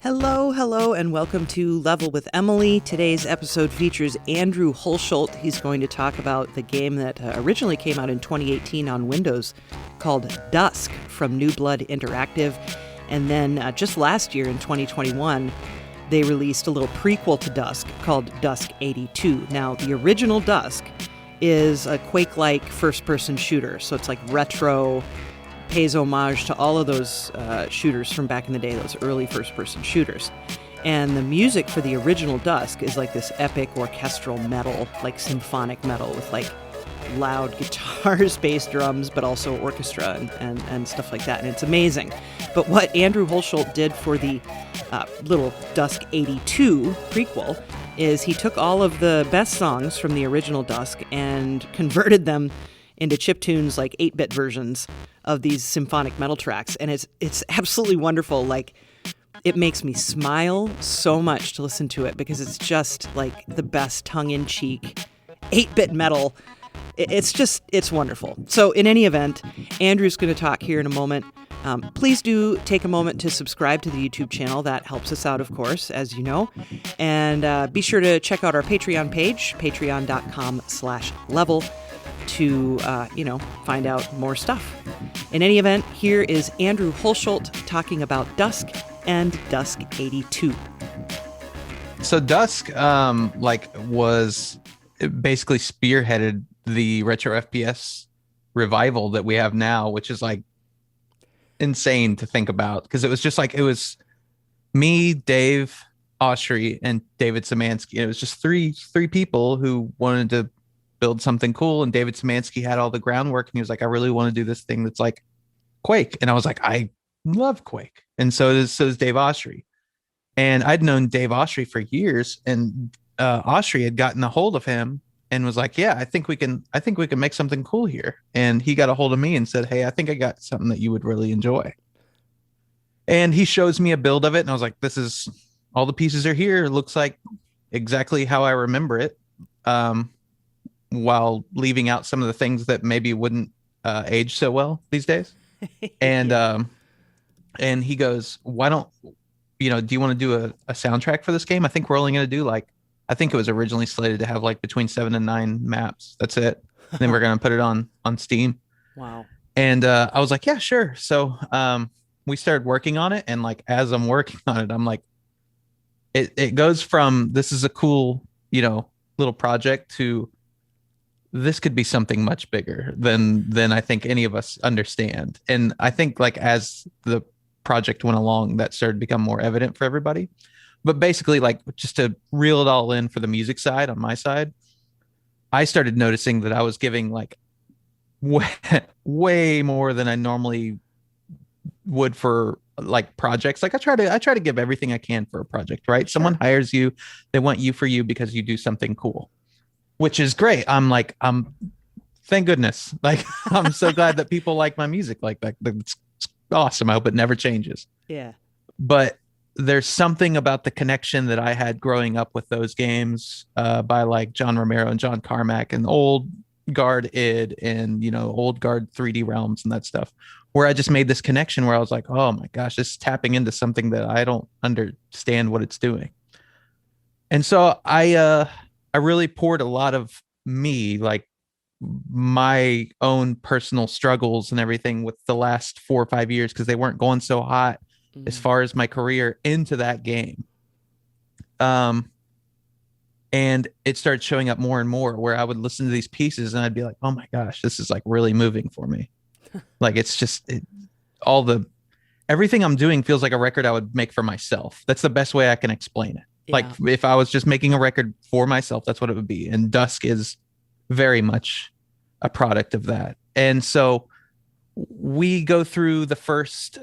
Hello, and welcome to Level with Emily. Today's episode features Andrew Hulshult. He's going to talk about the game that originally came out in 2018 on Windows called Dusk from New Blood Interactive. And then just last year in 2021, they released a little prequel to Dusk called Dusk 82. Now, the original Dusk is a Quake-like first-person shooter, so it's like retro, pays homage to all of those shooters from back in the day, those early first-person shooters. And the music for the original Dusk is like this epic orchestral metal, like symphonic metal with like loud guitars, bass drums, but also orchestra and stuff like that. And it's amazing. But what Andrew Hulshult did for the little Dusk 82 prequel is he took all of the best songs from the original Dusk and converted them into chiptunes, like 8-bit versions of these symphonic metal tracks. And it's absolutely wonderful. Like, it makes me smile so much to listen to it because it's just like the best tongue-in-cheek 8-bit metal. It's wonderful. So in any event, Andrew's going to talk here in a moment. Please do take a moment to subscribe to the YouTube channel. That helps us out, of course, as you know. And be sure to check out our Patreon page, patreon.com/level, to find out more stuff. In any event, here is Andrew Hulshult talking about Dusk and Dusk 82. So Dusk was basically spearheaded the retro FPS revival that we have now, which is like insane to think about, because it was just like, it was me, Dave Oshry, and David Szymanski. It was just three people who wanted to build something cool, and David Szymanski had all the groundwork, and he was like, I really want to do this thing that's like Quake. And I was like, I love Quake. And so does Dave Oshry. And I'd known Dave Oshry for years, and Oshry had gotten a hold of him and was like, yeah, I think we can make something cool here. And he got a hold of me and said, hey, I think I got something that you would really enjoy. And he shows me a build of it, and I was like, this is, all the pieces are here. It looks like exactly how I remember it. While leaving out some of the things that maybe wouldn't age so well these days. And and he goes, why don't, do you want to do a soundtrack for this game? I think we're only going to do I think it was originally slated to have like between 7 and 9 maps. That's it. And then we're going to put it on Steam. Wow. And I was like, yeah, sure. So we started working on it. And like, as I'm working on it, I'm like, it goes from, this is a cool, little project, to this could be something much bigger than I think any of us understand. And I think like as the project went along, that started to become more evident for everybody. But basically, like, just to reel it all in for the music side, on my side, I started noticing that I was giving like way more than I normally would for like projects. Like I try to give everything I can for a project, right? Sure. Someone hires you, they want you for you because you do something cool, which is great. I'm thank goodness. Like, I'm so glad that people like my music like that. It's awesome. I hope it never changes. Yeah. But there's something about the connection that I had growing up with those games by like John Romero and John Carmack and old guard id and, old guard 3D realms and that stuff, where I just made this connection where I was like, oh my gosh, this is tapping into something that I don't understand what it's doing. And so I really poured a lot of me, like my own personal struggles and everything with the last 4 or 5 years, because they weren't going so hot as far as my career, into that game. And it started showing up more and more, where I would listen to these pieces and I'd be like, oh my gosh, this is like really moving for me. Like, it's just everything I'm doing feels like a record I would make for myself. That's the best way I can explain it. Yeah. Like, if I was just making a record for myself, that's what it would be. And Dusk is very much a product of that. And so we go through the first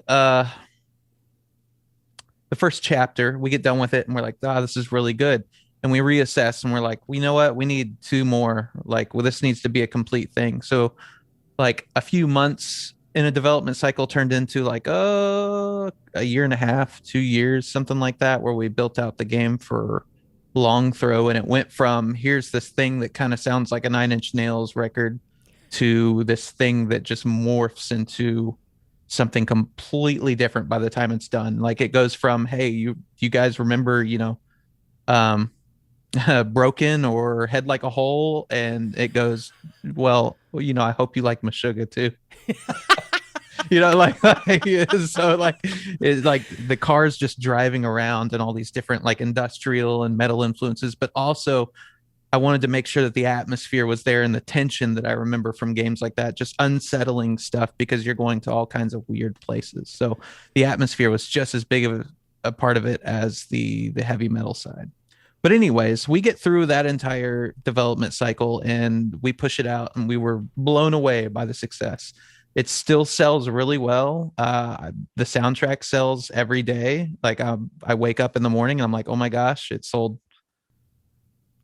chapter, we get done with it, and we're like, this is really good. And we reassess, and we're like, you know what? We need 2 more. Like, well, this needs to be a complete thing. So like a few months in a development cycle turned into like a year and a half, 2 years, something like that, where we built out the game for Long Throw. And it went from, here's this thing that kind of sounds like a 9 Inch Nails record, to this thing that just morphs into something completely different by the time it's done. Like it goes from, hey, you guys remember, um broken or head like a hole, and it goes, well, I hope you like Meshuggah too. So like it's like the cars just driving around and all these different like industrial and metal influences, but also I wanted to make sure that the atmosphere was there and the tension that I remember from games like that, just unsettling stuff because you're going to all kinds of weird places. So the atmosphere was just as big of a part of it as the heavy metal side. But anyways, we get through that entire development cycle and we push it out, and we were blown away by the success. It still sells really well. The soundtrack sells every day. Like I wake up in the morning and I'm like, oh my gosh, it sold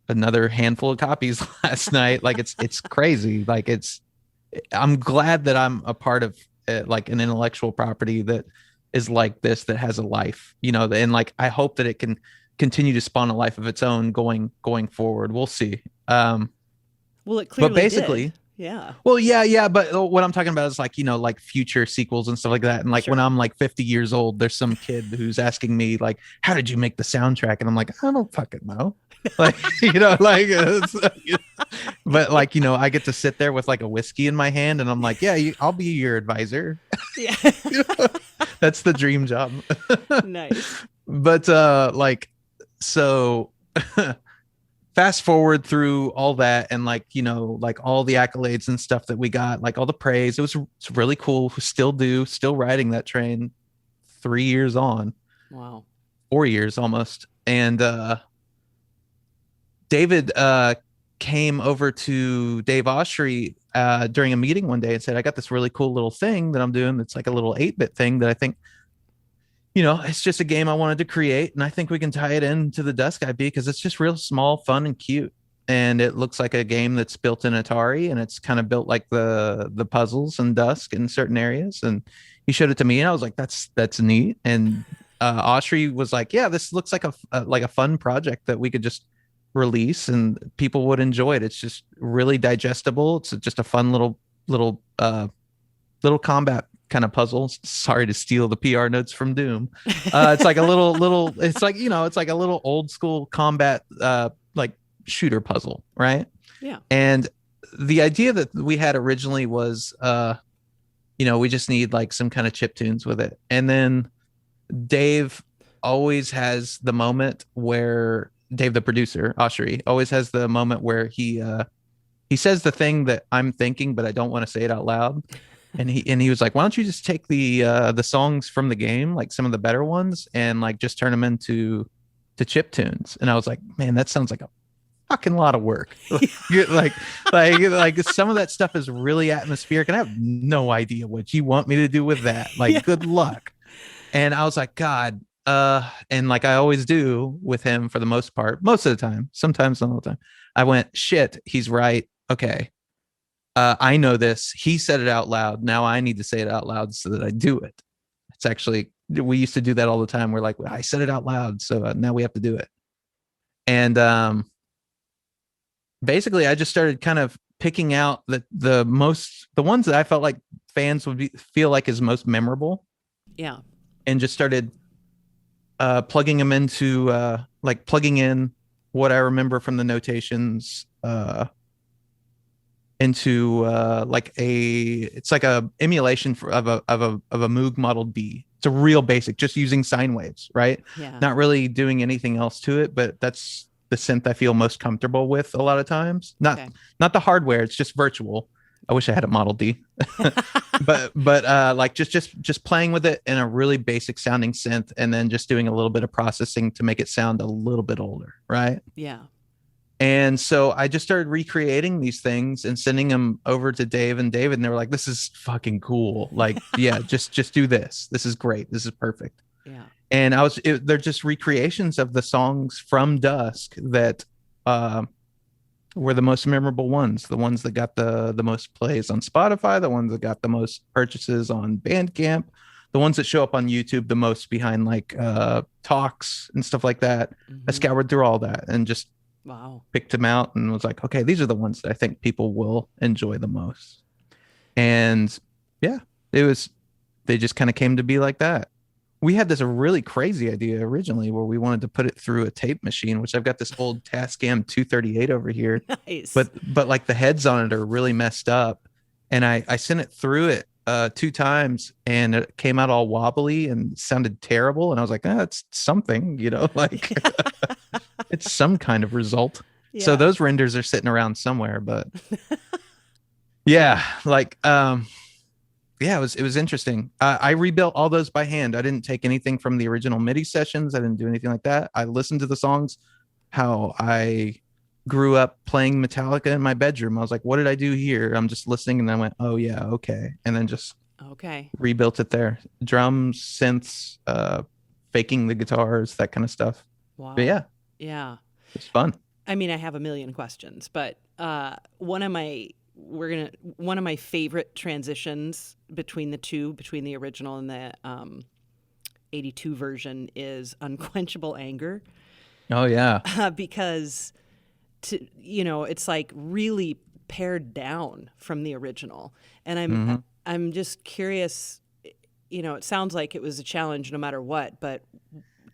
another handful of copies last night. Like it's crazy. Like I'm glad that I'm a part of like an intellectual property that is like this, that has a life, and like I hope that it can continue to spawn a life of its own going forward. We'll see. Well, it clearly but basically did. Yeah. Well, yeah, but what I'm talking about is like, like future sequels and stuff like that. And like when I'm like 50 years old, there's some kid who's asking me like, how did you make the soundtrack? And I'm like, I don't fucking know. Like, but like, I get to sit there with like a whiskey in my hand and I'm like, yeah, I'll be your advisor. Yeah. That's the dream job. Nice. But so fast forward through all that and like, like all the accolades and stuff that we got, like all the praise, it's really cool. Still riding that train 3 years on. Wow. 4 years almost. And David came over to Dave Oshry during a meeting one day and said, I got this really cool little thing that I'm doing. It's like a little 8-bit thing that I think, it's just a game I wanted to create, and I think we can tie it into the Dusk IP because it's just real small, fun, and cute. And it looks like a game that's built in Atari, and it's kind of built like the puzzles and Dusk in certain areas. And he showed it to me, and I was like, "That's neat." And Oshry was like, "Yeah, this looks like a fun project that we could just release, and people would enjoy it. It's just really digestible. It's just a fun little combat kind of puzzles." Sorry to steal the PR notes from Doom. It's like a little it's like, it's like a little old school combat like shooter puzzle, right? Yeah. And the idea that we had originally was we just need like some kind of chip tunes with it. And then Dave always has the moment where Dave, the producer, Oshry, always has the moment where he says the thing that I'm thinking, but I don't want to say it out loud. And he was like, why don't you just take the songs from the game, like some of the better ones, and like just turn them into chip tunes? And I was like, man, that sounds like a fucking lot of work. like some of that stuff is really atmospheric, and I have no idea what you want me to do with that. Like, good luck. And I was like, God, and like I always do with him for the most part, most of the time, sometimes not all the time. I went, shit, he's right. Okay. I know this. He said it out loud. Now I need to say it out loud so that I do it. It's actually, we used to do that all the time. We're like, I said it out loud, so now we have to do it. And basically, I just started kind of picking out the ones that I felt like fans would feel like is most memorable. Yeah. And just started plugging them into like plugging in what I remember from the notations into like it's like a emulation of a Moog Model D. It's a real basic, just using sine waves, right? Yeah. Not really doing anything else to it, but that's the synth I feel most comfortable with a lot of times. Not the hardware, it's just virtual. I wish I had a Model D. but like just playing with it in a really basic sounding synth, and then just doing a little bit of processing to make it sound a little bit older, right? Yeah. And so I just started recreating these things and sending them over to Dave and David, and they were like, this is fucking cool. Like, yeah, just do this. This is great. This is perfect. Yeah. And they're just recreations of the songs from Dusk that were the most memorable ones, the ones that got the most plays on Spotify, the ones that got the most purchases on Bandcamp, the ones that show up on YouTube the most behind like talks and stuff like that. Mm-hmm. I scoured through all that and just picked them out and was like, okay, these are the ones that I think people will enjoy the most. And yeah, it was they just kind of came to be like that. We had this really crazy idea originally where we wanted to put it through a tape machine, which I've got this old Tascam 238 over here. Nice. But like the heads on it are really messed up. And I sent it through it 2 times and it came out all wobbly and sounded terrible. And I was like, it's something, like it's some kind of result. Yeah. So those renders are sitting around somewhere, but yeah, like, yeah, it was interesting. I rebuilt all those by hand. I didn't take anything from the original MIDI sessions. I didn't do anything like that. I listened to the songs, how I grew up playing Metallica in my bedroom. I was like, what did I do here? I'm just listening. And then I went, oh yeah, okay. And then just rebuilt it there. Drums, synths, faking the guitars, that kind of stuff. Wow. But yeah. Yeah. It's fun. I mean, I have a million questions, but one of my favorite transitions between the original and the 82 version is Unquenchable Anger. Oh yeah. Because it's like really pared down from the original. And I'm just curious, it sounds like it was a challenge no matter what, but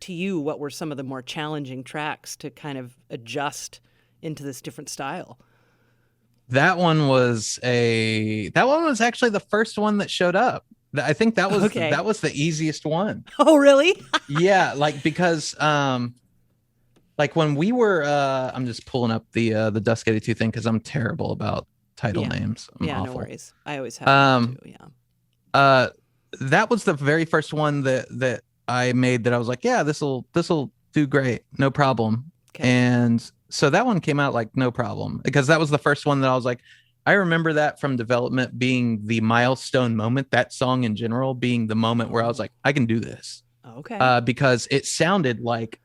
to you, what were some of the more challenging tracks to kind of adjust into this different style? That one was actually the first one that showed up. I think that was the easiest one. Oh, really? Yeah, like because like when we were I'm just pulling up the Dusk 82 thing because I'm terrible about title names. I'm awful. No worries. I always have to, yeah. That was the very first one that I made that I was like, yeah, this'll do great, no problem. Okay. And so that one came out like no problem because that was the first one that I was like, I remember that from development being the milestone moment, that song in general being the moment where I was like, I can do this. Okay. Because it sounded like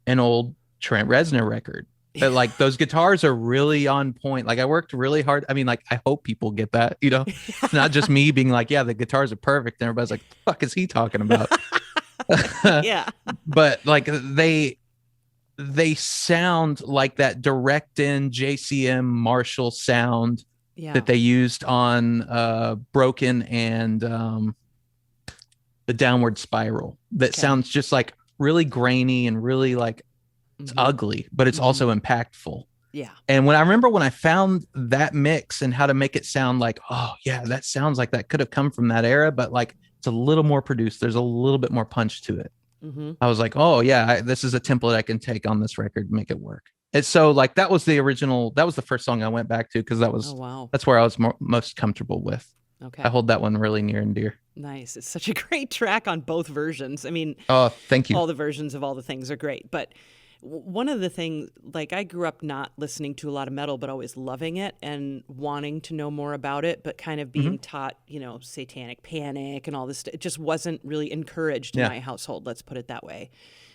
an old Trent Reznor record. But like those guitars are really on point. Like I worked really hard. I mean, like I hope people get that, It's not just me being like, yeah, the guitars are perfect. And everybody's like, the fuck is he talking about? Yeah. But like they sound like that direct in JCM Marshall sound that they used on Broken and the Downward Spiral. That sounds just like really grainy and really like it's ugly, but it's also impactful. Yeah. And when I found that mix and how to make it sound like, oh yeah, that sounds like that could have come from that era, but like it's a little more produced. There's a little bit more punch to it. I was like, oh yeah, this is a template I can take on this record and make it work. And so like that was the first song I went back to because that's where I was most comfortable with. Okay. I hold that one really near and dear. Nice. It's such a great track on both versions. I mean, oh, thank you. All the versions of all the things are great, but one of the things, like I grew up not listening to a lot of metal, but always loving it and wanting to know more about it, but kind of being taught, Satanic Panic and all this. It just wasn't really encouraged in my household. Let's put it that way.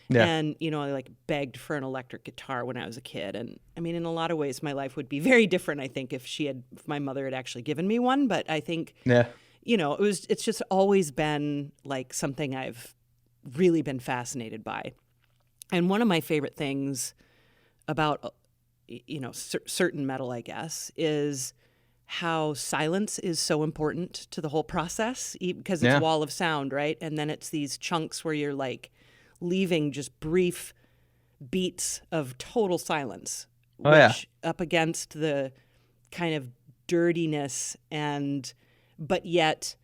Yeah. And, I like begged for an electric guitar when I was a kid. And I mean, in a lot of ways, my life would be very different, I think, if my mother had actually given me one. But I think, it's just always been like something I've really been fascinated by. And one of my favorite things about, certain metal, I guess, is how silence is so important to the whole process because it's wall of sound, right? And then it's these chunks where you're like leaving just brief beats of total silence, which up against the kind of dirtiness but yet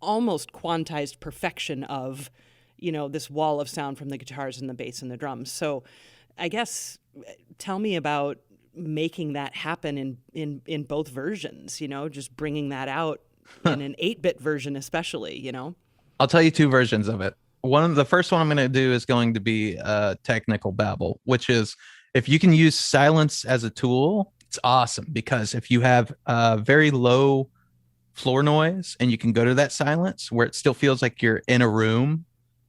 almost quantized perfection of this wall of sound from the guitars and the bass and the drums. So I guess tell me about making that happen in both versions, just bringing that out in an 8-bit version especially, I'll tell you 2 versions of it. The first one I'm going to do is going to be technical babble, which is if you can use silence as a tool, it's awesome because if you have very low floor noise and you can go to that silence where it still feels like you're in a room,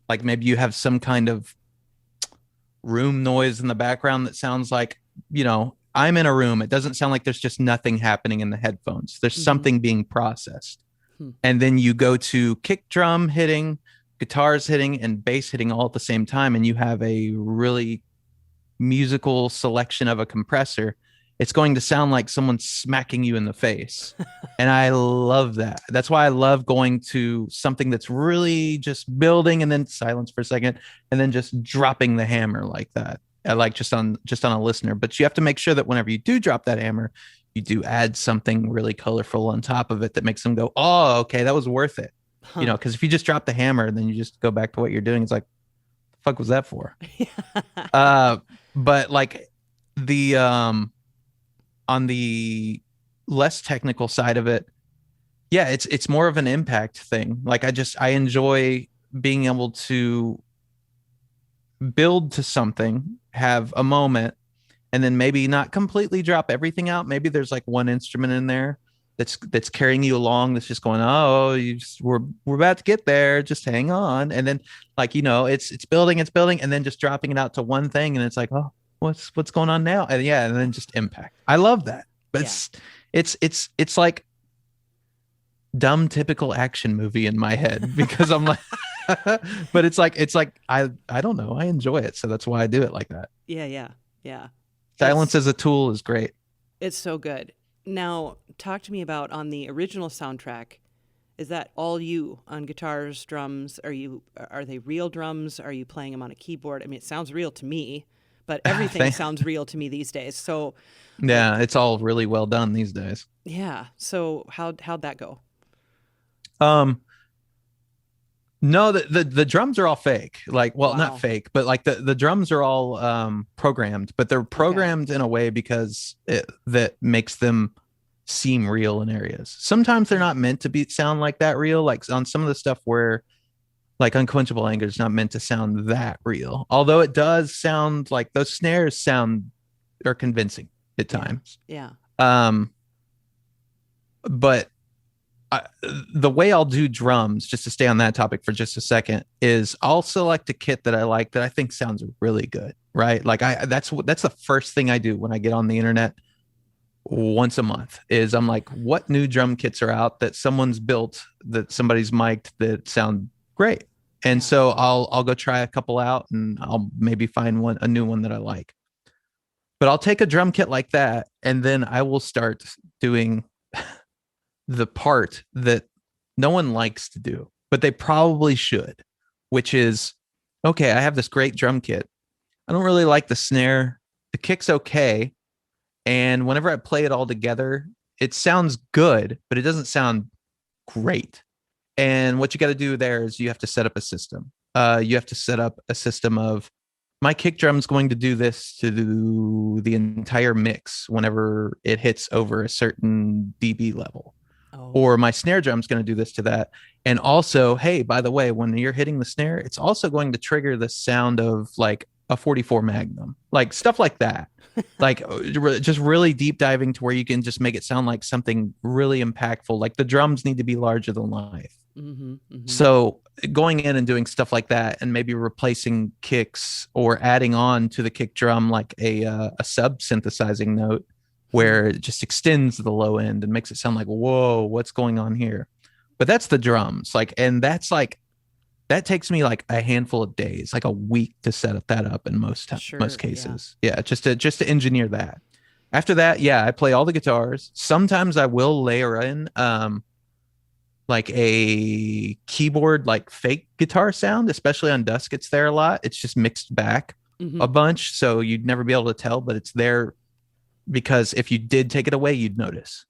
like maybe you have some kind of room noise in the background that sounds like, I'm in a room. It doesn't sound like there's just nothing happening in the headphones. There's something being processed. And then you go to kick drum hitting, guitars hitting, and bass hitting all at the same time. And you have a really musical selection of a compressor. it's going to sound like someone's smacking you in the face. And I love that. That's why I love going to something that's really just building and then silence for a second and then just dropping the hammer like that. I like just on a listener. But you have to make sure that whenever you do drop that hammer, you do add something really colorful on top of it that makes them go, oh, okay, that was worth it. You know, because if you just drop the hammer and then you just go back to what you're doing, it's like, the fuck was that for? But like the on the less technical side of it, yeah, it's more of an impact thing. Like I enjoy being able to build to something, have a moment, and then maybe not completely drop everything out. Maybe there's like one instrument in there that's carrying you along, that's just going, oh, we're about to get there, just hang on. And then like, you know, it's building, and then just dropping it out to one thing, and it's like, oh, what's going on now? And yeah, and then just impact. I love that. But it's like dumb typical action movie in my head because I'm like but it's like I don't know, I enjoy it, so that's why I do it like that. Yeah. Silence as a tool is great. It's so good. Now, talk to me about on the original soundtrack. Is that all you on guitars, drums? Are they real drums? Are you playing them on a keyboard? I mean, it sounds real to me, but everything sounds real to me these days. So, yeah, it's all really well done these days. Yeah. So how'd that go? No, the drums are all fake. Like, well, Wow. not fake, but like the drums are all programmed, but they're programmed in a way because that makes them seem real in areas. Sometimes they're not meant to sound like that real. Like on some of the stuff where like Unquenchable Anger is not meant to sound that real. Although it does sound like those snares are convincing at times. Yeah. But the way I'll do drums, just to stay on that topic for just a second, is I'll select a kit that I like that I think sounds really good, right? Like that's the first thing I do when I get on the internet once a month is I'm like, what new drum kits are out that someone's built, that somebody's mic'd, that sound great? And so I'll go try a couple out and I'll maybe find a new one that I like. But I'll take a drum kit like that and then I will start doing the part that no one likes to do, but they probably should, which is, okay, I have this great drum kit. I don't really like the snare. The kick's okay. And whenever I play it all together, it sounds good, but it doesn't sound great. And what you got to do there is you have to set up a system. You have to set up a system of, my kick drum's going to do this to do the entire mix whenever it hits over a certain dB level. Or my snare drum's going to do this to that. And also, hey, by the way, when you're hitting the snare, it's also going to trigger the sound of like a 44 Magnum, like stuff like that. Like just really deep diving to where you can just make it sound like something really impactful. Like the drums need to be larger than life. So going in and doing stuff like that and maybe replacing kicks or adding on to the kick drum like a sub synthesizing note where it just extends the low end and makes it sound like, whoa, what's going on here? But that's the drums. Like, and that's like, that takes me like a handful of days, like a week to set that up in most cases. Yeah. Just to engineer that. After that, yeah, I play all the guitars. Sometimes I will layer in like a keyboard, like fake guitar sound, especially on Dusk. It's there a lot. It's just mixed back a bunch. So you'd never be able to tell, but it's there because if you did take it away, you'd notice.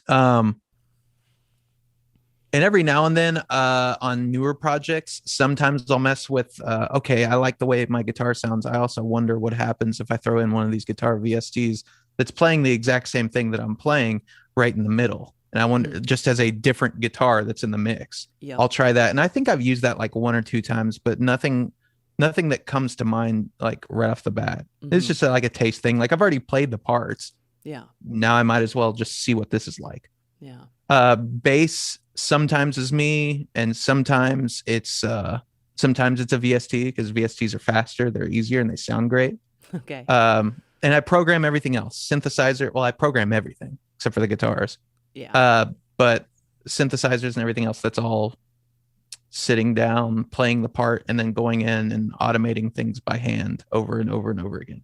And every now and then on newer projects, sometimes I'll mess with, okay, I like the way my guitar sounds. I also wonder what happens if I throw in one of these guitar VSTs that's playing the exact same thing that I'm playing right in the middle. And I wonder, just as a different guitar that's in the mix, I'll try that. And I think I've used that like one or two times, but nothing that comes to mind like right off the bat. It's just like a taste thing. Like I've already played the parts. Yeah. Now I might as well just see what this is like. Yeah. Bass sometimes is me, and sometimes it's a VST because VSTs are faster, they're easier, and they sound great. Okay. And I program everything else. Synthesizer. Well, I program everything except for the guitars. Yeah. But synthesizers and everything else, that's all sitting down, playing the part, and then going in and automating things by hand over and over and over again.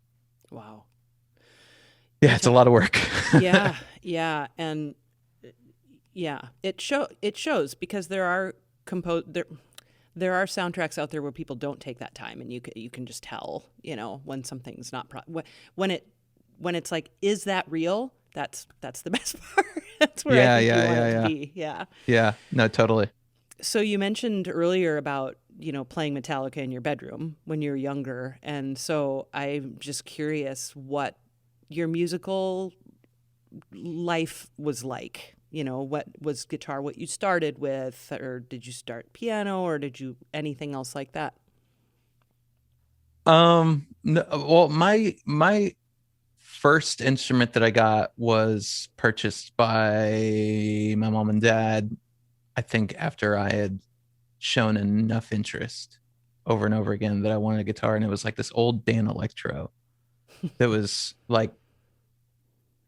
Wow. Yeah, it's a lot of work. Yeah, yeah, and yeah, it shows because there are soundtracks out there where people don't take that time, and you can just tell, when something's not when it's like, is that real? That's the best part. That's where I Yeah, think you yeah, want yeah, it to yeah. be. Yeah. Yeah, no, totally. So you mentioned earlier about, playing Metallica in your bedroom when you were younger. And so I'm just curious what your musical life was like. What was guitar what you started with, or did you start piano, or did you anything else like that? No, well, my first instrument that I got was purchased by my mom and dad, I think after I had shown enough interest over and over again that I wanted a guitar. And it was like this old Dan Electro that was like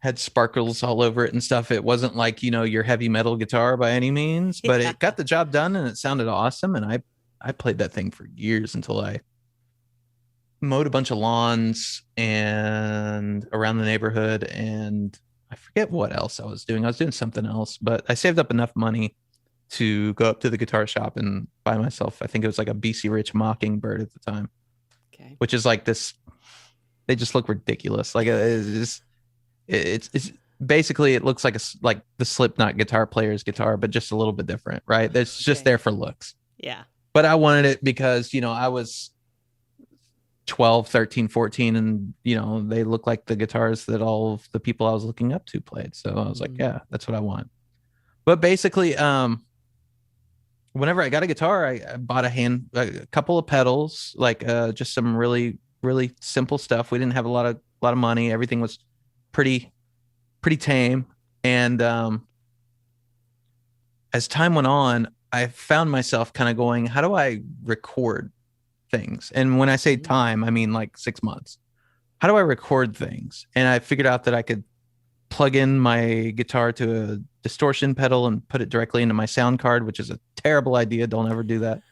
had sparkles all over it and stuff. It wasn't like, your heavy metal guitar by any means, but Yeah. it got the job done and it sounded awesome. And I played that thing for years until I mowed a bunch of lawns and around the neighborhood, and I forget what else I was doing. I was doing something else, but I saved up enough money to go up to the guitar shop and buy myself, I think it was like a BC Rich Mockingbird at the time, Okay. which is like this, they just look ridiculous. Like it's just, it's basically, it looks like like the Slipknot guitar player's guitar, but just a little bit different, right? It's just Okay. there for looks. Yeah. But I wanted it because, I was 12, 13, 14, and they look like the guitars that all of the people I was looking up to played. So I was like, yeah, that's what I want. But basically, whenever I got a guitar, I bought a couple of pedals, like just some really, really simple stuff. We didn't have a lot of money. Everything was pretty tame. And as time went on, I found myself kind of going, how do I record things? And when I say time, I mean like 6 months. How do I record things? And I figured out that I could plug in my guitar to a distortion pedal and put it directly into my sound card, which is a terrible idea. Don't ever do that.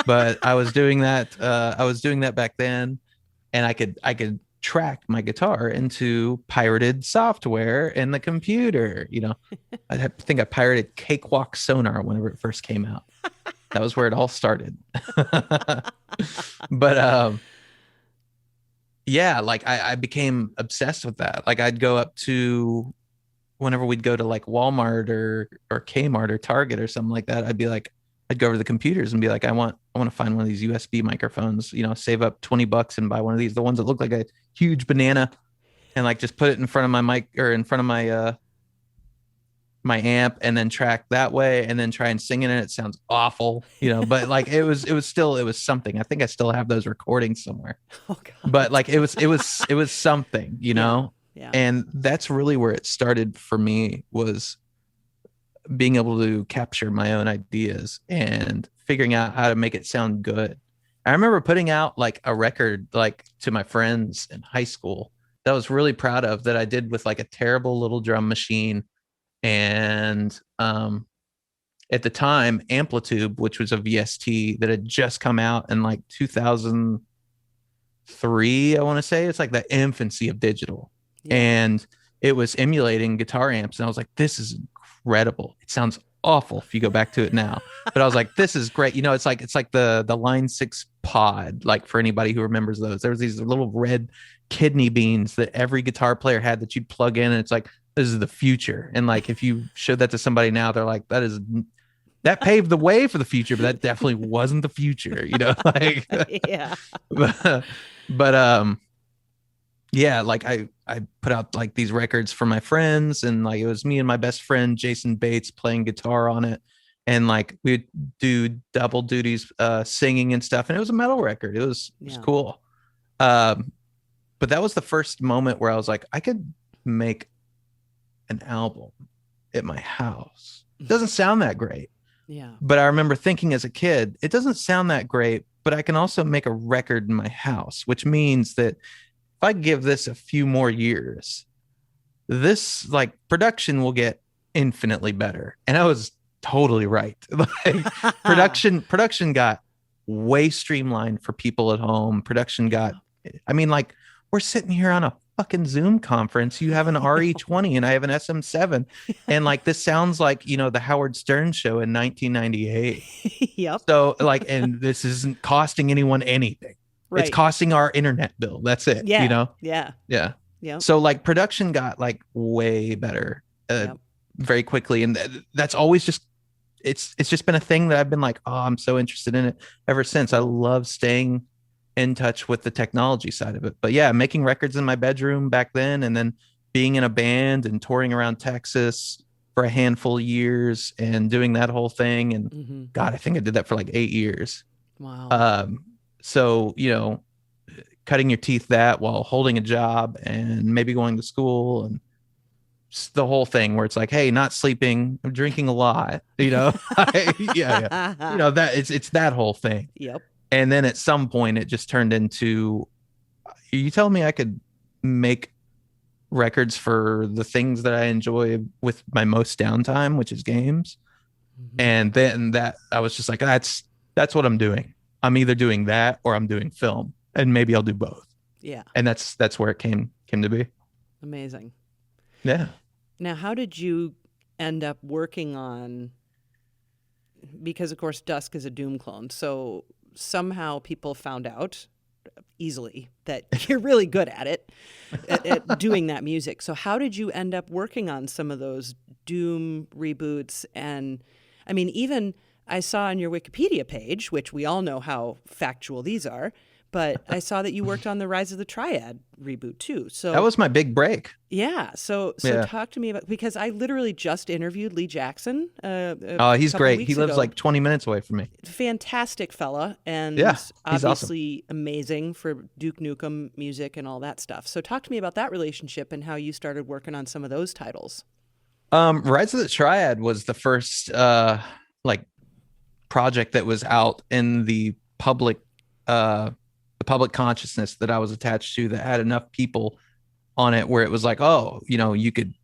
But I was doing that. I was doing that back then, and I could track my guitar into pirated software in the computer. I think I pirated Cakewalk Sonar whenever it first came out. That was where it all started. But yeah, like I became obsessed with that. Like I'd go up to, whenever we'd go to like Walmart or Kmart or Target or something like that, I'd go over to the computers and be like, I want to find one of these USB microphones, save up $20 and buy one of these, the ones that look like a huge banana, and like just put it in front of my mic or in front of my amp, and then track that way, and then try and sing in it. It sounds awful, but like it was something. I think I still have those recordings somewhere. Oh God. But like it was something, Yeah. And that's really where it started for me, was being able to capture my own ideas and figuring out how to make it sound good. I remember putting out like a record, like to my friends in high school, that I was really proud of, that I did with like a terrible little drum machine. And at the time, Amplitube, which was a VST that had just come out in like 2003, I want to say. It's like the infancy of digital. Yeah. And it was emulating guitar amps. And I was like, this is incredible. It sounds awful if you go back to it now. But I was like, this is great. It's like the Line 6 pod, like for anybody who remembers those. There was these little red kidney beans that every guitar player had that you'd plug in, and it's like, this is the future. And like if you showed that to somebody now, they're like, that paved the way for the future, but that definitely wasn't the future, like Yeah. but yeah, like I put out like these records for my friends, and like it was me and my best friend Jason Bates playing guitar on it, and like we'd do double duties singing and stuff, and it was a metal record. It was cool. But that was the first moment where I was like, I could make an album at my house. It doesn't sound that great. Yeah. But I remember thinking as a kid, it doesn't sound that great, but I can also make a record in my house, which means that if I give this a few more years, this like production will get infinitely better. And I was totally right. Like production got way streamlined for people at home. Production got, I mean, like we're sitting here on a fucking Zoom conference. You have an RE20 and I have an SM7. And like, this sounds like, the Howard Stern show in 1998. Yep. So like, and this isn't costing anyone anything. Right. It's costing our internet bill. That's it. Yeah. Yeah. Yep. So like, production got like way better very quickly. And that's always just, it's just been a thing that I've been like, oh, I'm so interested in it ever since. I love staying in touch with the technology side of it. But yeah, making records in my bedroom back then, and then being in a band and touring around Texas for a handful of years and doing that whole thing. And God, I think I did that for like 8 years. Wow. So, cutting your teeth that while holding a job and maybe going to school, and the whole thing where it's like, hey, not sleeping, I'm drinking a lot, yeah. That it's that whole thing. Yep. And then at some point it just turned into, you telling me I could make records for the things that I enjoy with my most downtime, which is games. And then that I was just like, that's what I'm doing. I'm either doing that or I'm doing film, and maybe I'll do both. Yeah. And that's where it came to be. Amazing. Yeah. Now, how did you end up working on, because of course Dusk is a Doom clone, so somehow people found out easily that you're really good at it, at doing that music. So how did you end up working on some of those Doom reboots? And I mean, even I saw on your Wikipedia page, which we all know how factual these are, but I saw that you worked on the Rise of the Triad reboot too. So that was my big break. Yeah. So talk to me about, because I literally just interviewed Lee Jackson. He's great. He lives like 20 minutes away from me. Fantastic fella. And he's obviously awesome. Amazing for Duke Nukem music and all that stuff. So talk to me about that relationship and how you started working on some of those titles. Rise of the Triad was the first project that was out in the public consciousness that I was attached to, that had enough people on it where it was like, oh, you could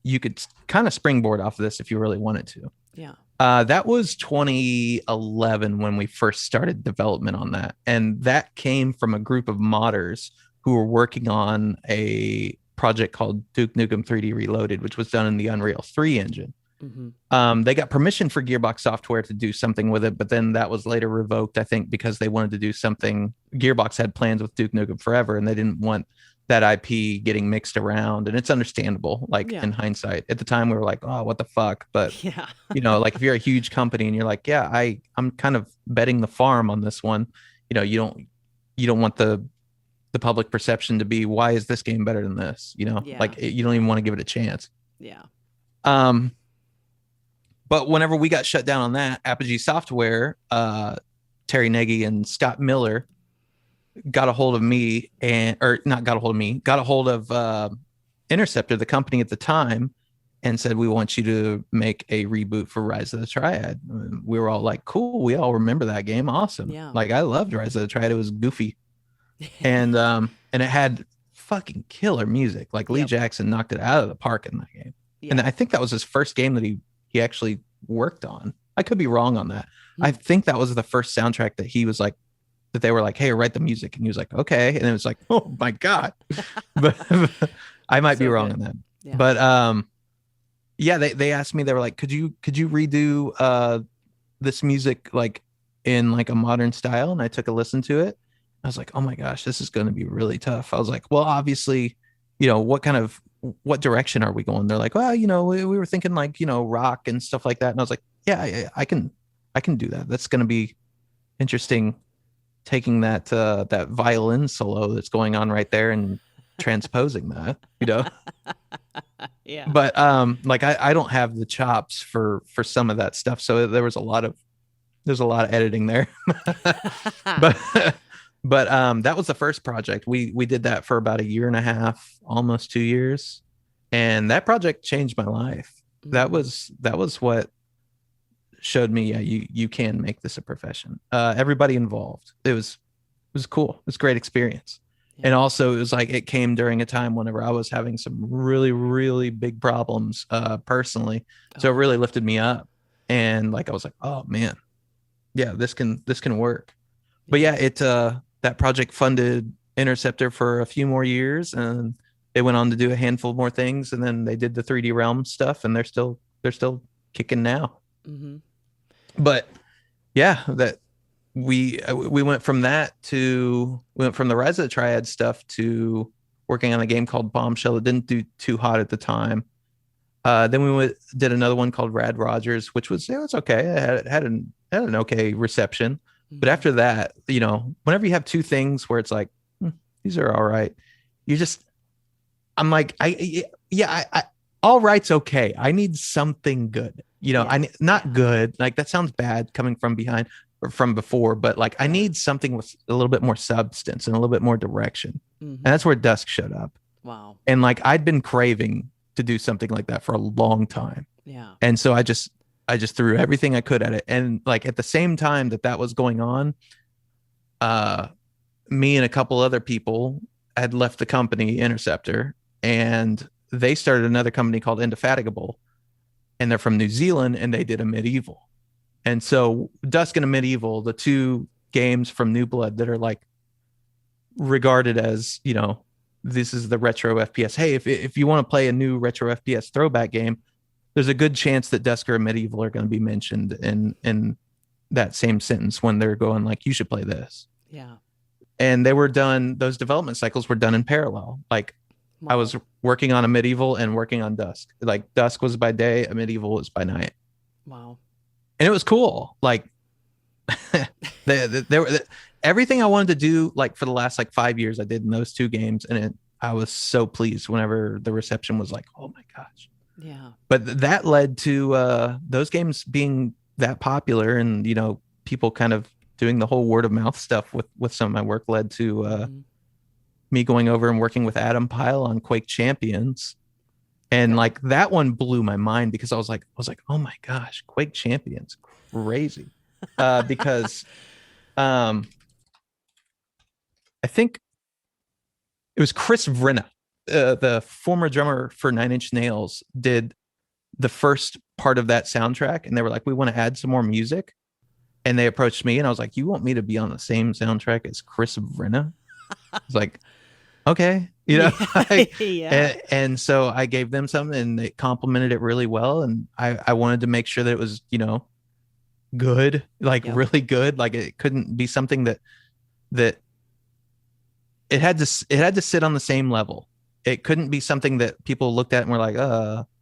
kind of springboard off of this if you really wanted to. Yeah. That was 2011 when we first started development on that. And that came from a group of modders who were working on a project called Duke Nukem 3D Reloaded, which was done in the Unreal 3 engine. They got permission for Gearbox Software to do something with it, but then that was later revoked, I think, because they wanted to do something. Gearbox had plans with Duke Nukem Forever, and they didn't want that IP getting mixed around. And it's understandable, in hindsight. At the time, we were like, oh, what the fuck? But, if you're a huge company and you're like, yeah, I'm kind of betting the farm on this one, you don't want the public perception to be, why is this game better than this? You don't even want to give it a chance. Yeah. But whenever we got shut down on that, Apogee Software, Terry Nagy and Scott Miller got a hold of me, got a hold of Interceptor, the company at the time, and said, we want you to make a reboot for Rise of the Triad. And we were all like, cool. We all remember that game. Awesome. Yeah. Like, I loved Rise of the Triad. It was goofy. And it had fucking killer music. Like, Lee Jackson knocked it out of the park in that game. Yeah. And I think that was his first game that he actually worked on. I could be wrong on that. I think that was the first soundtrack that he was like, that they were like, hey, write the music. And he was like, okay. And it was like, oh my God. But I might be wrong on that. Yeah. But they asked me, they were like, could you redo this music like in like a modern style? And I took a listen to it. I was like, oh my gosh, this is going to be really tough. I was like, well, obviously, what direction are we going? They're like, well, we were thinking like, rock and stuff like that. And I was like, yeah, I can do that. That's going to be interesting, taking that violin solo that's going on right there and transposing that, Yeah. But I don't have the chops for some of that stuff. So there's a lot of editing there. But that was the first project. We did that for about 1.5 years, almost 2 years. And that project changed my life. That was what showed me, you can make this a profession. Everybody involved. It was cool. It was a great experience. Yeah. And also it was like, it came during a time whenever I was having some really, really big problems personally. So it really lifted me up. And like, I was like, oh man, yeah, this can work. But yeah, that project funded Interceptor for a few more years, and they went on to do a handful more things, and then they did the 3D Realm stuff, and they're still kicking now. Mm-hmm. But yeah, that we went from the Rise of the Triad stuff to working on a game called Bombshell. It didn't do too hot at the time. Then did another one called Rad Rogers, which was okay. It had an okay reception. But Mm-hmm. after that, whenever you have two things where it's like, these are all right, I'm like, all right's okay. I need something good. Not good. Like that sounds bad coming from behind or from before, but like I need something with a little bit more substance and a little bit more direction. Mm-hmm. And that's where Dusk showed up. Wow. And like I'd been craving to do something like that for a long time. Yeah. And so I just threw everything I could at it. And like at the same time that was going on, me and a couple other people had left the company Interceptor, and they started another company called Indefatigable, and they're from New Zealand, and they did a medieval. And so Dusk and a Medieval, the two games from New Blood that are like regarded as, this is the retro FPS. Hey, if you want to play a new retro FPS throwback game, there's a good chance that Dusk or Medieval are going to be mentioned in that same sentence when they're going like, you should play this. Yeah. And those development cycles were done in parallel. Like I was working on a Medieval and working on Dusk. Like Dusk was by day, a Medieval was by night. Wow. And it was cool. Like everything I wanted to do, like for the last like 5 years, I did in those two games, and I was so pleased whenever the reception was like, oh my gosh. Yeah. But that led to those games being that popular, and people kind of doing the whole word of mouth stuff with some of my work led to me going over and working with Adam Pyle on Quake Champions. And like that one blew my mind because I was like, oh my gosh, Quake Champions, crazy. Because I think it was Chris Vrenna, the former drummer for Nine Inch Nails, did the first part of that soundtrack, and they were like, we want to add some more music. And they approached me, and I was like, you want me to be on the same soundtrack as Chris Vrenna? I was like, okay, and so I gave them something, and they complimented it really well. And I wanted to make sure that it was, good, like really good. Like it couldn't be something that it had to sit on the same level. It couldn't be something that people looked at and were like,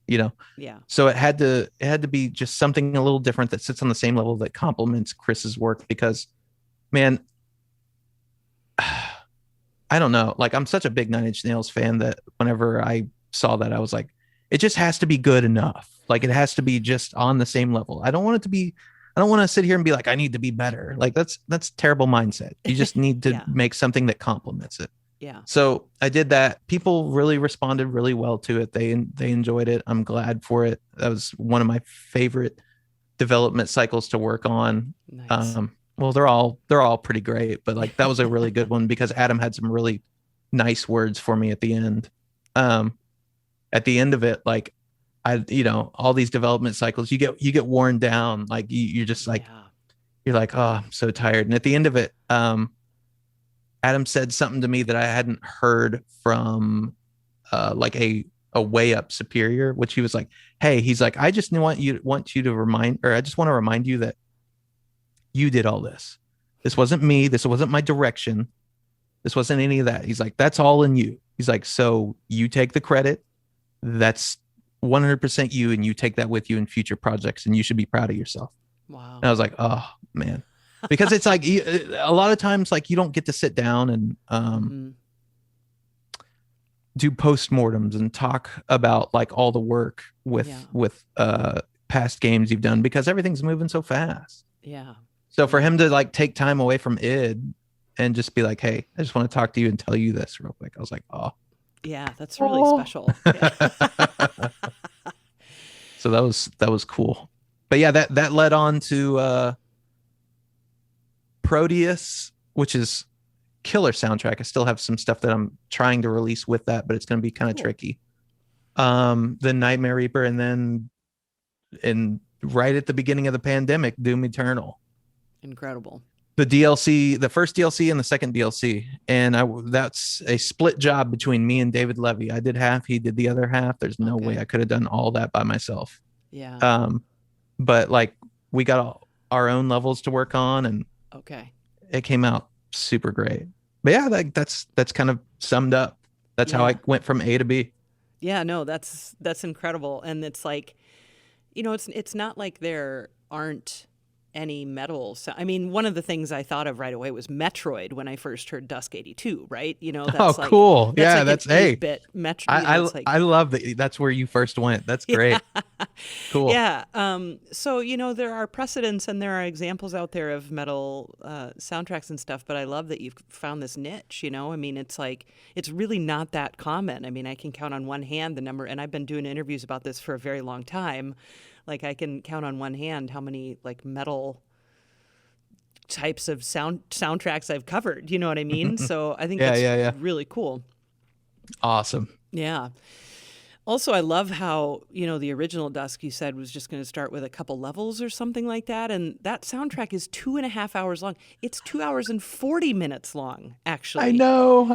Yeah. So it had to be just something a little different that sits on the same level that complements Chris's work, because, man, I don't know. Like I'm such a big Nine Inch Nails fan that whenever I saw that, I was like, it just has to be good enough. Like it has to be just on the same level. I don't want to sit here and be like, I need to be better. Like that's terrible mindset. You just need to make something that complements it. Yeah. So I did that. People really responded really well to it. They enjoyed it. I'm glad for it. That was one of my favorite development cycles to work on. Nice. Well, they're all pretty great, but like that was a really good one because Adam had some really nice words for me at the end. At the end of it, like all these development cycles, you get worn down. Like you're just like, you're like, oh, I'm so tired. And at the end of it, Adam said something to me that I hadn't heard from like a way up superior, which he was like, hey, he's like, I just want you to remind, or I just want to remind you that you did all this. This wasn't me. This wasn't my direction. This wasn't any of that. He's like, that's all in you. He's like, so you take the credit. That's 100% you, and you take that with you in future projects, and you should be proud of yourself. Wow. And I was like, oh man, because it's like a lot of times, like you don't get to sit down and do postmortems and talk about like all the work with past games you've done, because everything's moving so fast. Yeah. So for him to like take time away from id and just be like, hey, I just want to talk to you and tell you this real quick, I was like, oh yeah, that's really special. Yeah. So that was cool. But yeah, that led on to Proteus, which is killer soundtrack. I still have some stuff that I'm trying to release with that, but it's going to be kind of tricky. The Nightmare Reaper, and then right at the beginning of the pandemic, Doom Eternal. Incredible. The DLC, the first DLC and the second DLC, and that's a split job between me and David Levy. I did half, he did the other half. There's no way I could have done all that by myself. Yeah. But like we got our own levels to work on, and it came out super great. But yeah, that's kind of summed up. That's how I went from A to B. Yeah, no, that's incredible. And it's like, it's not like there aren't any metal. So, I mean, one of the things I thought of right away was Metroid when I first heard Dusk 82, right? That's cool. That's that's an 8-bit Metroid. I love that. That's where you first went. That's great. Cool. Yeah. So, there are precedents and there are examples out there of metal soundtracks and stuff, but I love that you've found this niche, I mean, it's like, it's really not that common. I mean, I can count on one hand the number, and I've been doing interviews about this for a very long time. Like, I can count on one hand how many like metal types of soundtracks I've covered. You know what I mean? So I think that's really cool. Awesome. Yeah. Also, I love how, the original Dusk, you said, was just going to start with a couple levels or something like that. And that soundtrack is 2.5 hours long. It's 2 hours and 40 minutes long, actually. I know.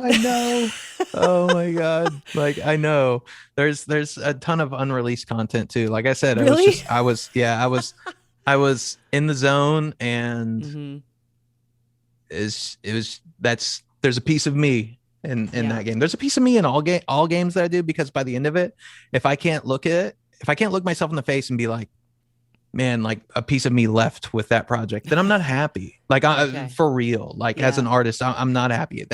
Oh my God. Like, I know there's a ton of unreleased content too. Like I said, really? I was in the zone, and there's a piece of me in that game. There's a piece of me in all games that I do, because by the end of it, if I can't look myself in the face and be like, man, like a piece of me left with that project, then I'm not happy. Like for real, like as an artist, I'm not happy.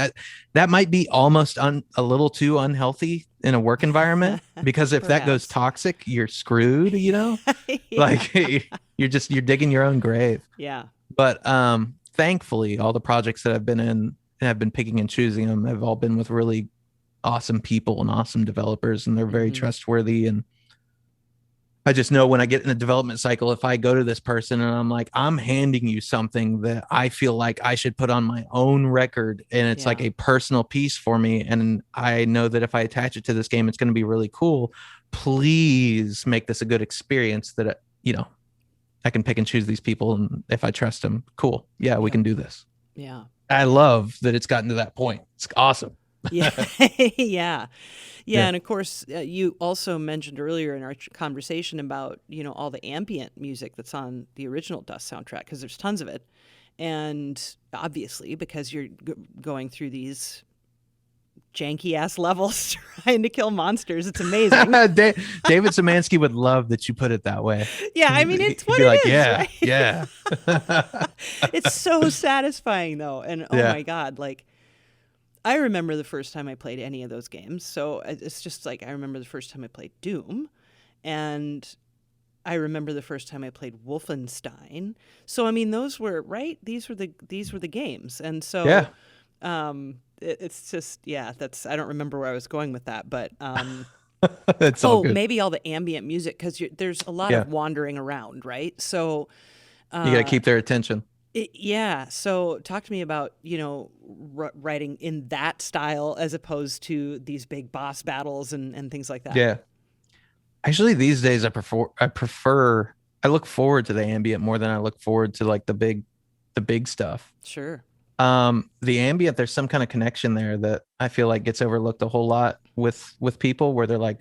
That might be almost a little too unhealthy in a work environment, because if that goes toxic, you're screwed, like you're digging your own grave. Yeah. But thankfully, all the projects that I've been in, and I've been picking and choosing them, have all been with really awesome people and awesome developers, and they're very trustworthy. And I just know when I get in a development cycle, if I go to this person and I'm like, I'm handing you something that I feel like I should put on my own record, and it's like a personal piece for me, and I know that if I attach it to this game, it's going to be really cool. Please make this a good experience that, I can pick and choose these people, and if I trust them, cool. Yeah, we can do this. Yeah. I love that it's gotten to that point. It's awesome. Yeah. Yeah. And of course, you also mentioned earlier in our conversation about, all the ambient music that's on the original Dust soundtrack, because there's tons of it. And obviously, because you're going through these janky ass levels trying to kill monsters, it's amazing. David Szymanski would love that you put it that way. Yeah, I mean, it's what it is. Right? Yeah. It's so satisfying though, and my God, like, I remember the first time I played any of those games. So it's just like, I remember the first time I played Doom, and I remember the first time I played Wolfenstein. So I mean, those were right. These were the games, and so it's just that's, I don't remember where I was going with that, but it's all good. Maybe all the ambient music, because there's a lot of wandering around, right? So you got to keep their attention. So talk to me about, writing in that style as opposed to these big boss battles and things like that. Yeah. Actually, these days I look forward to the ambient more than I look forward to like the big stuff. Sure. The ambient, there's some kind of connection there that I feel like gets overlooked a whole lot with people, where they're like,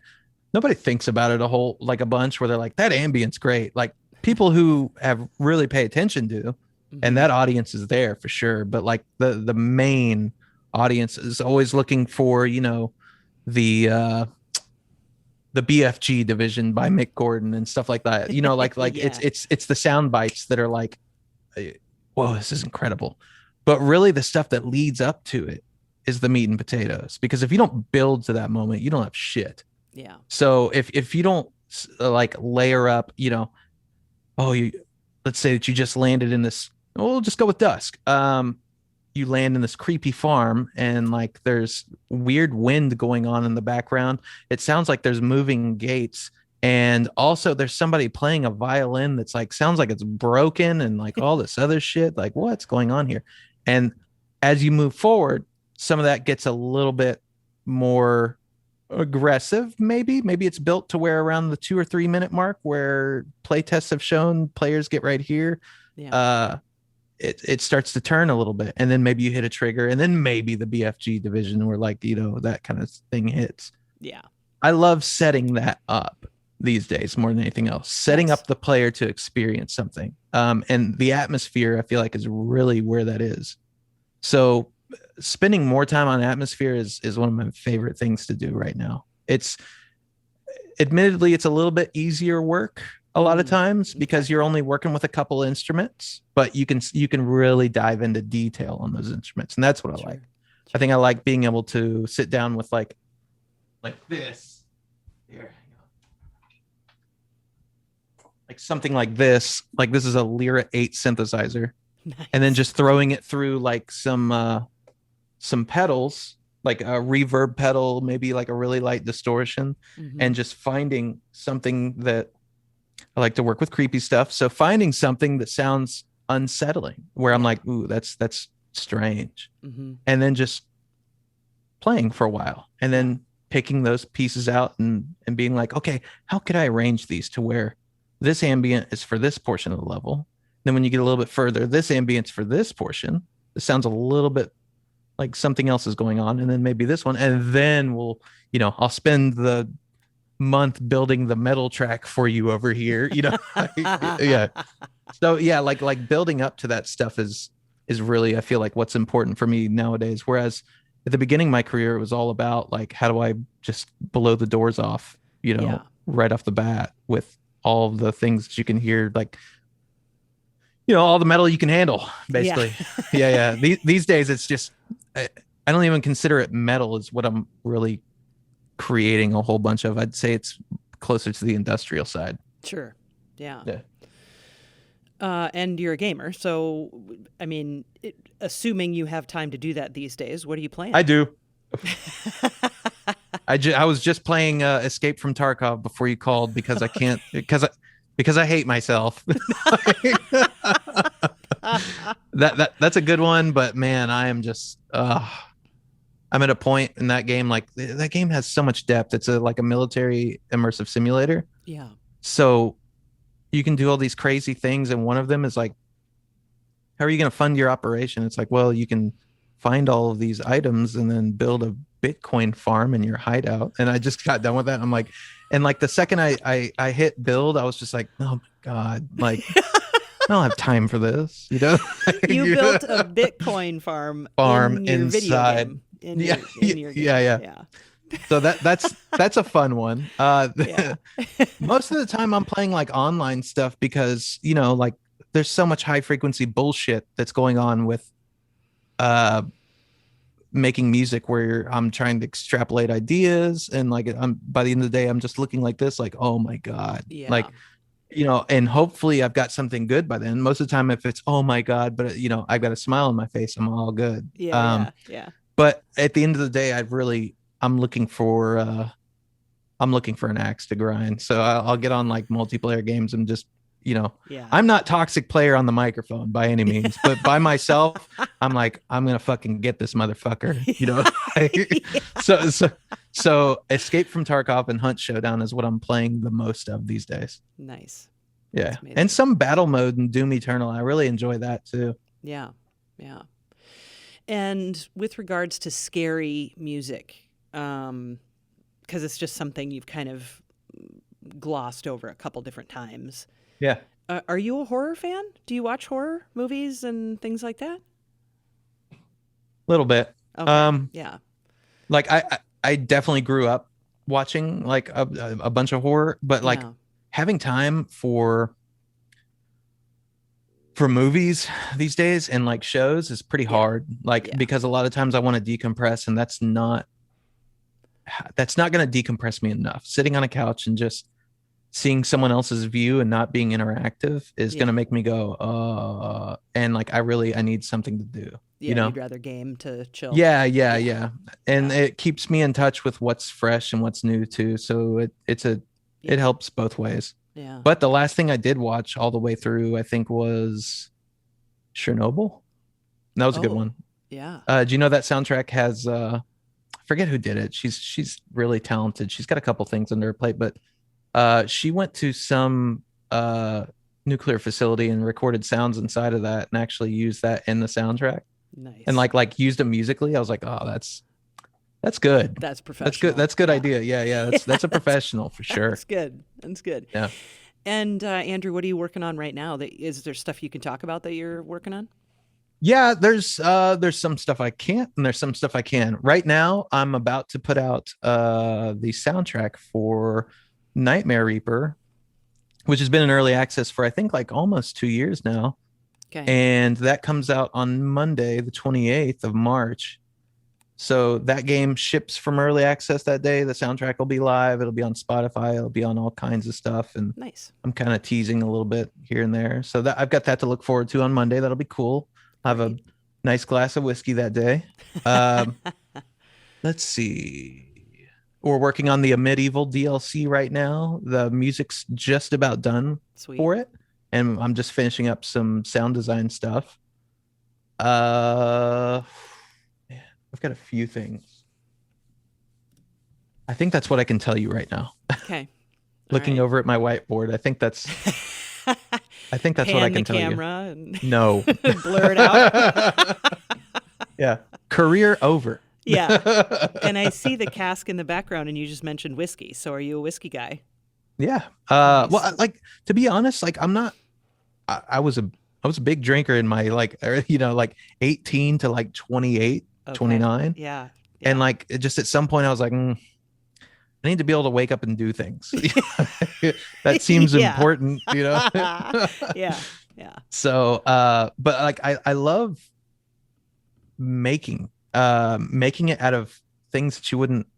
nobody thinks about it a bunch, where they're like, that ambient's great. Like, people who have really pay attention do. And that audience is there for sure. But like the main audience is always looking for, the BFG division by Mick Gordon and stuff like that. It's the sound bites that are like, whoa, this is incredible. But really the stuff that leads up to it is the meat and potatoes, because if you don't build to that moment, you don't have shit. Yeah. So if you don't like layer up, let's say that you just landed in this, we'll just go with Dusk. You land in this creepy farm, and like there's weird wind going on in the background. It sounds like there's moving gates, and also there's somebody playing a violin that's like, sounds like it's broken, and like all this other shit. Like, what's going on here? And as you move forward, some of that gets a little bit more aggressive. Maybe it's built to where around the 2 or 3 minute mark, where play tests have shown players get right here. it starts to turn a little bit, and then maybe you hit a trigger, and then maybe the BFG division where like, that kind of thing hits. Yeah. I love setting that up these days more than anything else, setting up the player to experience something. And the atmosphere, I feel like, is really where that is. So spending more time on atmosphere is one of my favorite things to do right now. Admittedly, it's a little bit easier work a lot of times because you're only working with a couple instruments, but you can really dive into detail on those instruments. And that's what I like. I think I like being able to sit down with like this here, like something like this is a Lyra 8 synthesizer. Nice. And then just throwing it through like some pedals, like a reverb pedal, maybe like a really light distortion, and just finding something that I like to work with creepy stuff. So finding something that sounds unsettling, where I'm like, ooh, that's strange. And then just playing for a while, and then picking those pieces out and being like, okay, how could I arrange these to where this ambient is for this portion of the level? Then when you get a little bit further, this ambience for this portion, it sounds a little bit like something else is going on. And then maybe this one, and then I'll spend the month building the metal track for you over here, yeah. So yeah, like building up to that stuff is really, I feel like, what's important for me nowadays. Whereas at the beginning of my career, it was all about like, how do I just blow the doors off, right off the bat with all the things that you can hear, like, all the metal you can handle, basically. Yeah. These days, it's just, I don't even consider it metal is what I'm really creating a whole bunch of. I'd say it's closer to the industrial side. Sure. Yeah. And you're a gamer, so I mean, assuming you have time to do that these days, what are you playing? I do. I was just playing Escape from Tarkov before you called because I can't because I hate myself. That's a good one, but man, I am just I'm at a point in that game, like that game has so much depth. It's like a military immersive simulator. Yeah. So you can do all these crazy things, and one of them is like, how are you going to fund your operation? It's like, well, you can find all of these items and then build a Bitcoin farm in your hideout. And I just got done with that. I'm like, and like the second I hit build, I was just like, oh my God, like I don't have time for this. You built a Bitcoin farm in your inside. Video game. In your game. Yeah. So that's a fun one. Most of the time I'm playing like online stuff because, like there's so much high frequency bullshit that's going on with making music where I'm trying to extrapolate ideas, and like by the end of the day I'm just looking like this, like, oh my God. Yeah. Like, and hopefully I've got something good by then. Most of the time if it's oh my God, but I've got a smile on my face, I'm all good. Yeah. But at the end of the day, I'm looking for an axe to grind. So I'll get on like multiplayer games and just, I'm not toxic player on the microphone by any means, but by myself, I'm like, I'm going to fucking get this motherfucker, So Escape from Tarkov and Hunt Showdown is what I'm playing the most of these days. Nice. Yeah. And some battle mode in Doom Eternal. I really enjoy that too. Yeah. And with regards to scary music, because it's just something you've kind of glossed over a couple different times. Yeah. Are you a horror fan? Do you watch horror movies and things like that? A little bit. Okay. Yeah. Like I definitely grew up watching like a bunch of horror, but like having time for movies these days and like shows is pretty hard. Like because a lot of times I want to decompress, and that's not going to decompress me enough. Sitting on a couch and just seeing someone else's view and not being interactive is going to make me go, and like I need something to do. You'd rather game to chill. Yeah. And it keeps me in touch with what's fresh and what's new too. So it helps both ways. Yeah. But the last thing I did watch all the way through, I think, was Chernobyl. That was a good one. Yeah. Do you know that soundtrack has I forget who did it. She's really talented. She's got a couple things under her plate, but she went to some nuclear facility and recorded sounds inside of that and actually used that in the soundtrack. Nice. And like used them musically. I was like, oh, that's good. That's professional. That's good. That's a good idea. Yeah. That's a professional for sure. That's good. Yeah. And Andrew, what are you working on right now? Is there stuff you can talk about that you're working on? Yeah, there's some stuff I can't and there's some stuff I can. Right now, I'm about to put out the soundtrack for Nightmare Reaper, which has been in early access for I think like almost 2 years now. Okay. And that comes out on Monday, the 28th of March. So that game ships from early access that day. The soundtrack will be live. It'll be on Spotify. It'll be on all kinds of stuff. And nice. I'm kind of teasing a little bit here and there. So that I've got that to look forward to on Monday. That'll be cool. I'll have a nice glass of whiskey that day. Let's see. We're working on the Medieval DLC right now. The music's just about done for it. And I'm just finishing up some sound design stuff. I've got a few things. I think that's what I can tell you right now. Okay. Looking over at my whiteboard, I think that's what I can tell you. And no. Blur it out. Yeah. Career over. Yeah. And I see the cask in the background and you just mentioned whiskey. So are you a whiskey guy? Yeah. Nice. Well, like to be honest, like I'm not I was a big drinker in my like 18 to like 28, 29. Yeah. And like it just at some point I was like, I need to be able to wake up and do things. That seems important, Yeah. So but like I love making it out of things that you wouldn't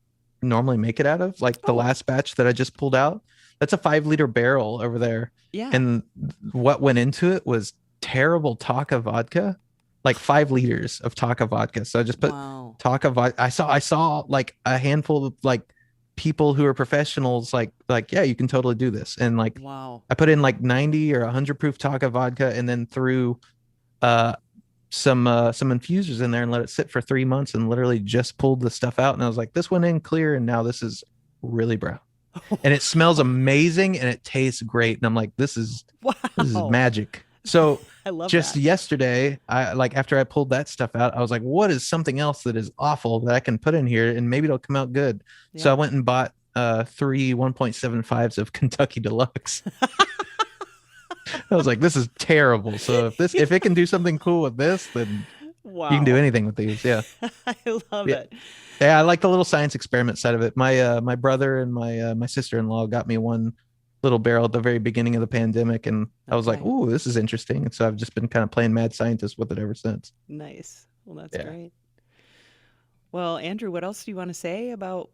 normally make it out of. Like the last batch that I just pulled out, that's a 5-liter barrel over there. Yeah. And what went into it was terrible Taka vodka, like 5 liters of Taka vodka. So I just put Taka vodka. I saw like a handful of like people who are professionals like yeah, you can totally do this. And like I put in like 90 or 100 proof Taka vodka and then threw some infusers in there and let it sit for 3 months and literally just pulled the stuff out. And I was like, this went in clear and now this is really brown. And it smells amazing and it tastes great. And I'm like, this is magic. So I love just that. yesterday, I like after I pulled that stuff out, I was like, what is something else that is awful that I can put in here and maybe it'll come out good. Yeah. So I went and bought 3 1.75s of Kentucky Deluxe. I was like, this is terrible. So if it can do something cool with this, then you can do anything with these. Yeah. I love it. Yeah, I like the little science experiment side of it. My brother and my sister-in-law got me one little barrel at the very beginning of the pandemic, and I was like, "Ooh, this is interesting." And so I've just been kind of playing mad scientist with it ever since. Nice. Well, that's great. Well, Andrew, what else do you want to say about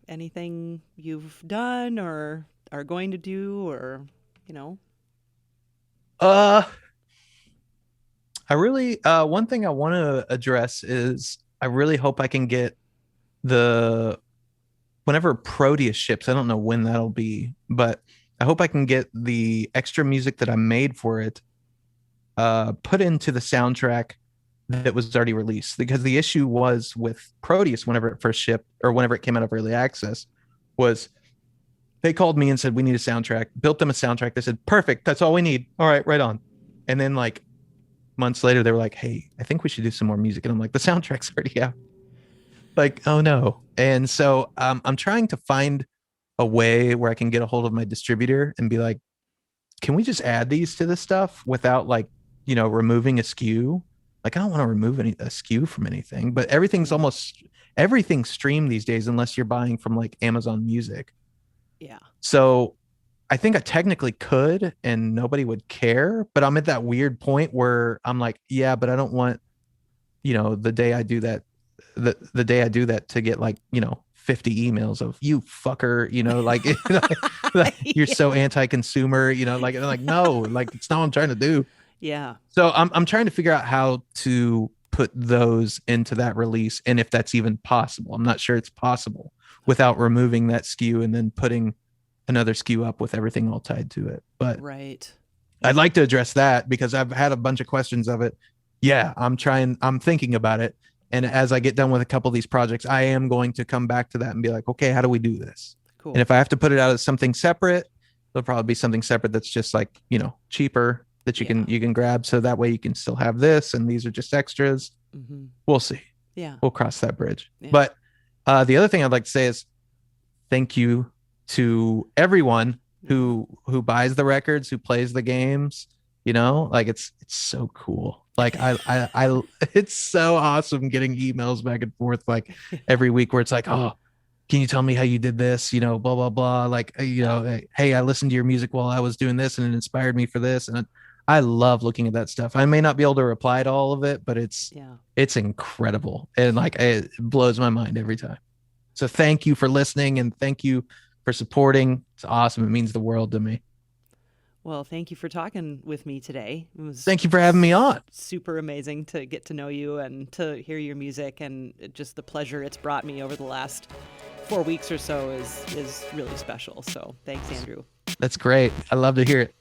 anything you've done or are going to do, or I really one thing I want to address is I really hope I can get whenever Proteus ships, I don't know when that'll be, but I hope I can get the extra music that I made for it put into the soundtrack that was already released. Because the issue was with Proteus whenever it first shipped or whenever it came out of early access was they called me and said, we need a soundtrack, built them a soundtrack. They said, perfect, that's all we need. All right, right on. And then like months later, they were like, hey, I think we should do some more music. And I'm like, the soundtrack's already out. Like, oh no. And so I'm trying to find a way where I can get a hold of my distributor and be like, can we just add these to this stuff without like, removing a SKU? Like, I don't want to remove a SKU from anything, but everything's streamed these days unless you're buying from like Amazon Music. Yeah. So I think I technically could and nobody would care, but I'm at that weird point where I'm like, yeah, but I don't want, the day I do that, the day I do that to get like, 50 emails of you fucker, like you're so anti-consumer, like no, like it's not what I'm trying to do. Yeah. So I'm trying to figure out how to put those into that release and if that's even possible. I'm not sure it's possible without removing that SKU and then putting another SKU up with everything all tied to it. But right. I'd like to address that because I've had a bunch of questions of it. Yeah, I'm thinking about it. And as I get done with a couple of these projects, I am going to come back to that and be like, okay, how do we do this? Cool. And if I have to put it out as something separate, there'll probably be something separate that's just like, cheaper that you Yeah. can grab. So that way you can still have this, and these are just extras. Mm-hmm. We'll see. Yeah. We'll cross that bridge. Yeah. But the other thing I'd like to say is thank you to everyone who buys the records, who plays the games. Like it's so cool. Like I it's so awesome getting emails back and forth like every week where it's like, oh, can you tell me how you did this? Blah blah blah. Like hey, I listened to your music while I was doing this, and it inspired me for this. And I love looking at that stuff. I may not be able to reply to all of it, but it's incredible, and like it blows my mind every time. So thank you for listening, and thank you for supporting. It's awesome. It means the world to me. Well, thank you for talking with me today. It was Thank you for having me on. Super amazing to get to know you and to hear your music, and just the pleasure it's brought me over the last 4 weeks or so is really special. So thanks, Andrew. That's great. I love to hear it.